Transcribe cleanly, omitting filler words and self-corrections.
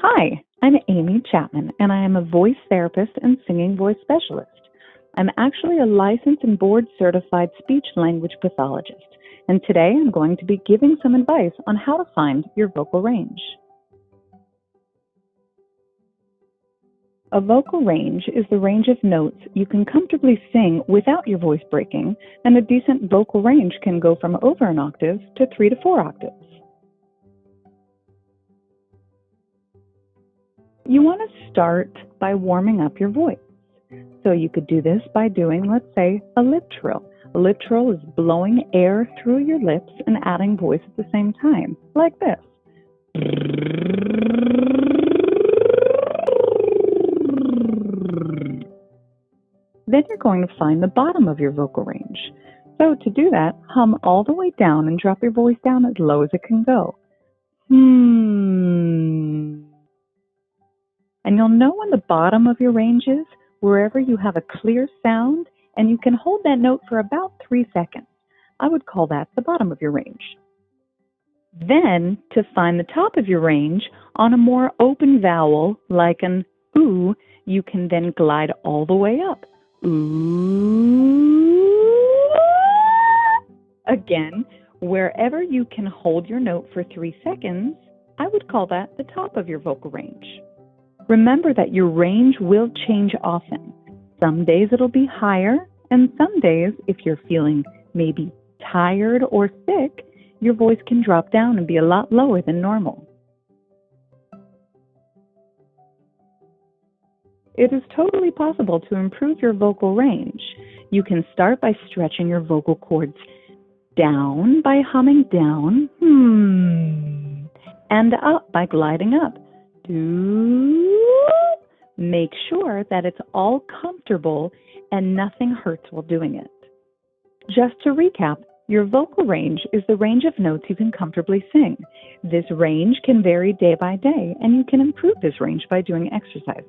Hi, I'm Amy Chapman, and I am a voice therapist and singing voice specialist. I'm actually a licensed and board certified speech language pathologist, and today I'm going to be giving some advice on how to find your vocal range. A vocal range is the range of notes you can comfortably sing without your voice breaking, and a decent vocal range can go from over an octave to 3 to 4 octaves. You want to start by warming up your voice. So you could do this by doing, let's say, a lip trill. A lip trill is blowing air through your lips and adding voice at the same time, like this. Then you're going to find the bottom of your vocal range. So to do that, hum all the way down and drop your voice down as low as it can go. And you'll know when the bottom of your range is wherever you have a clear sound and you can hold that note for about 3 seconds. I would call that the bottom of your range. Then, to find the top of your range, on a more open vowel like an ooh, you can then glide all the way up. Ooh. Again, wherever you can hold your note for 3 seconds, I would call that the top of your vocal range. Remember that your range will change often. Some days it'll be higher, and some days, if you're feeling maybe tired or sick, your voice can drop down and be a lot lower than normal. It is totally possible to improve your vocal range. You can start by stretching your vocal cords down by humming down, and up by gliding up. Make sure that it's all comfortable and nothing hurts while doing it. Just to recap, your vocal range is the range of notes you can comfortably sing. This range can vary day by day, and you can improve this range by doing exercises.